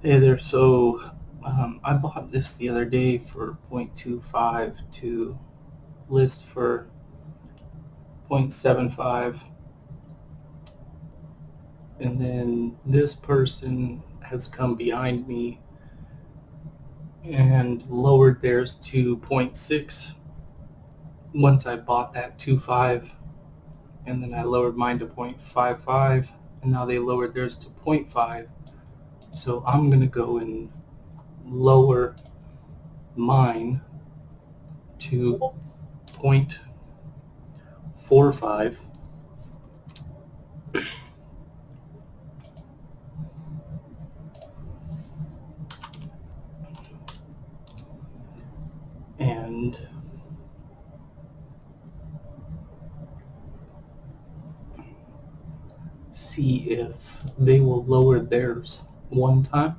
Hey there, so I bought this the other day for 0.25 to list for 0.75, and then this person has come behind me and lowered theirs to 0.6 once I bought that 2.5, and then I lowered mine to 0.55, and now they lowered theirs to 0.5. So I'm going to go and lower mine to 0.45. And see if they will lower theirs one time,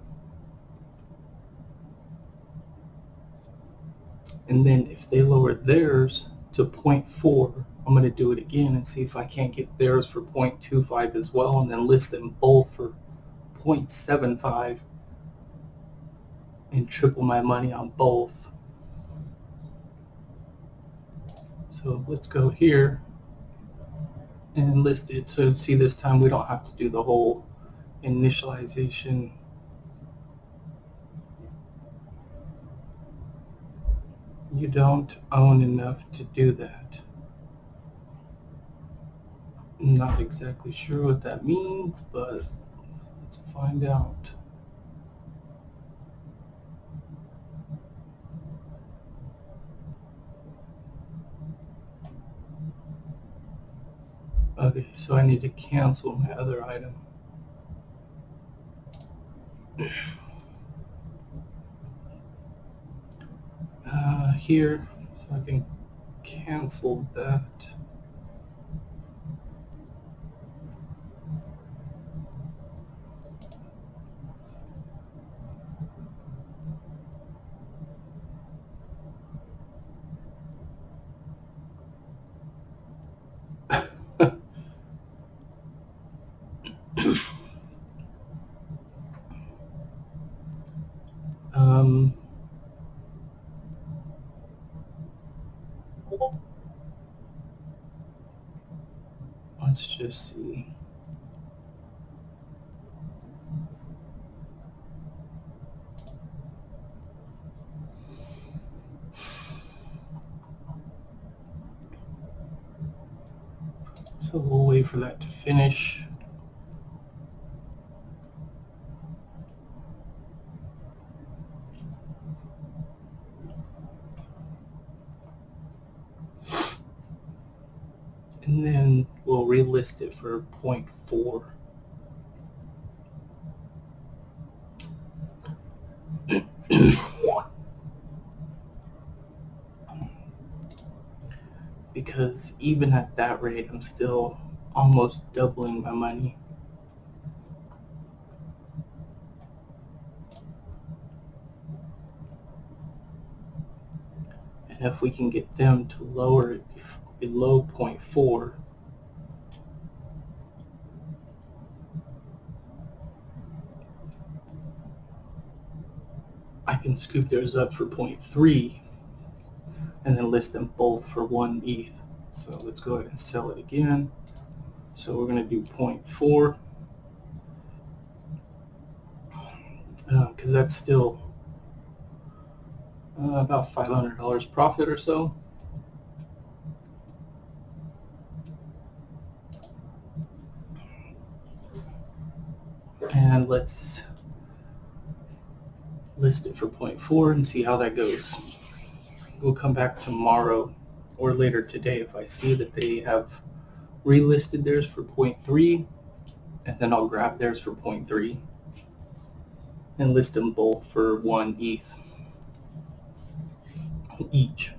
and then if they lower theirs to 0.4, I'm going to do it again and see if I can't get theirs for 0.25 as well, and then list them both for 0.75 and triple my money on both. So let's go here and list it. So see, this time we don't have to do the whole initialization. You don't own enough to do that. I'm not exactly sure what that means, but let's find out. Okay, so I need to cancel my other item. Here, so I can cancel that. um, let's just see. So we'll wait for that to finish. And then we'll relist it for 0.4. Because even at that rate, I'm still almost doubling my money. And if we can get them to lower it below 0.4, I can scoop theirs up for 0.3 and then list them both for 1 ETH. So let's go ahead and sell it again. So we're going to do 0.4 because that's still about $500 profit or so. And let's list it for 0.4 and see how that goes. We'll come back tomorrow or later today if I see that they have relisted theirs for 0.3, and then I'll grab theirs for 0.3 and list them both for 1 ETH each.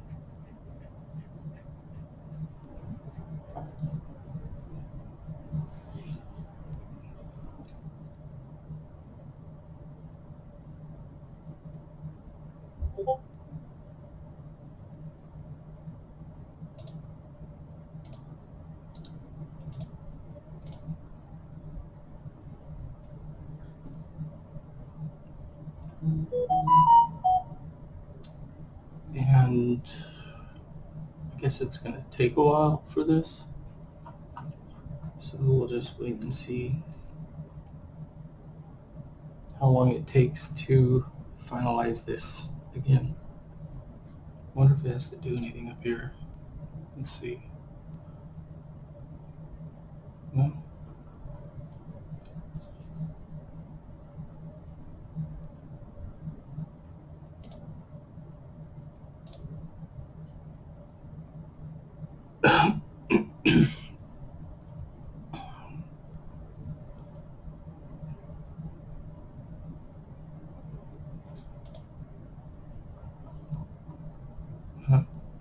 And I guess it's going to take a while for this. So we'll just wait and see how long it takes to finalize this again. Wonder if it has to do anything up here. Let's see. No.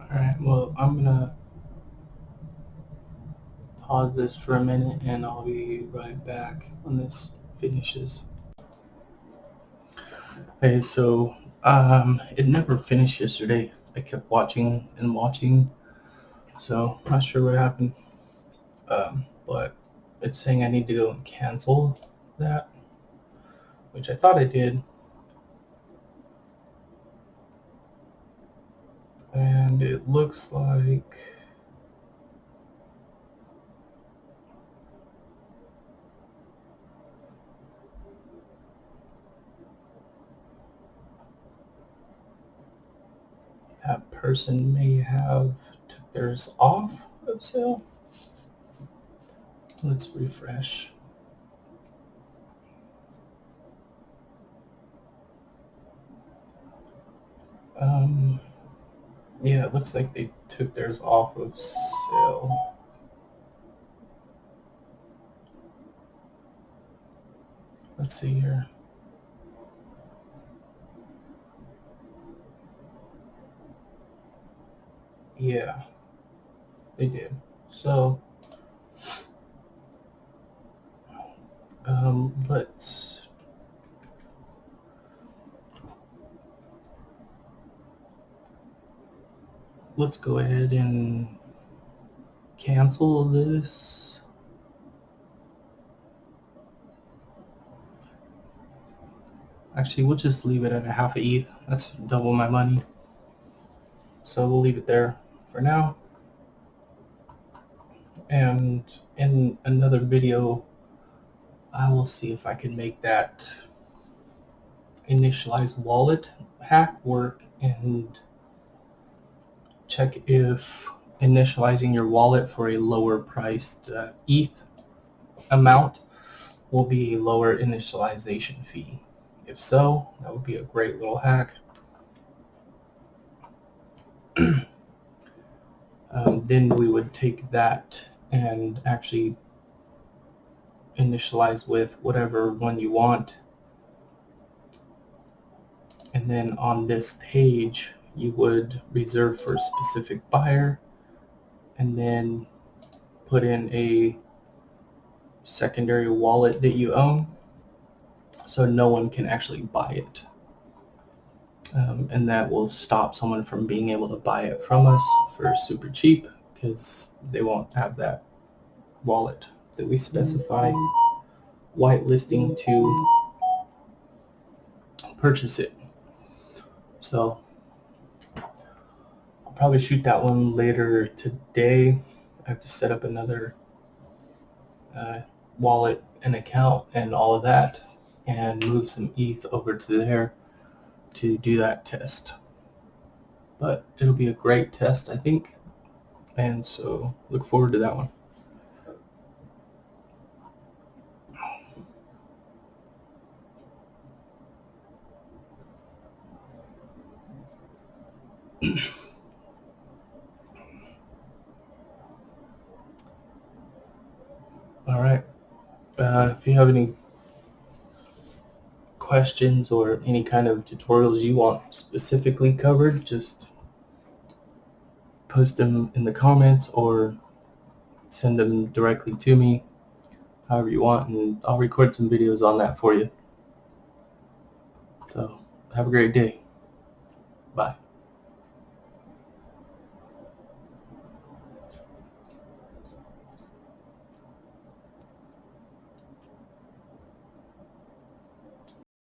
Alright, well, I'm gonna pause this for a minute and I'll be right back when this finishes. Okay, so it never finished yesterday. I kept watching and watching, so not sure what happened. But it's saying I need to go and cancel that, which I thought I did. And it looks like that person may have took theirs off of sale. Let's refresh. Yeah, it looks like they took theirs off of sale. Let's see here. Yeah, they did. So, let's go ahead and cancel this. Actually, we'll just leave it at a half a ETH. That's double my money. So we'll leave it there for now. And in another video, I will see if I can make that initialize wallet hack work and check if initializing your wallet for a lower priced ETH amount will be a lower initialization fee. If so, that would be a great little hack. Then we would take that and actually initialize with whatever one you want. And then on this page, you would reserve for a specific buyer and then put in a secondary wallet that you own so no one can actually buy it. And that will stop someone from being able to buy it from us for super cheap because they won't have that wallet that we specify whitelisting to purchase it. So I'll probably shoot that one later today. I have to set up another wallet and account and all of that and move some ETH over to there to do that test. But it'll be a great test, I think, and so look forward to that one. All right. If you have any questions or any kind of tutorials you want specifically covered, just post them in the comments or send them directly to me, however you want, and I'll record some videos on that for you. So have a great day. Bye.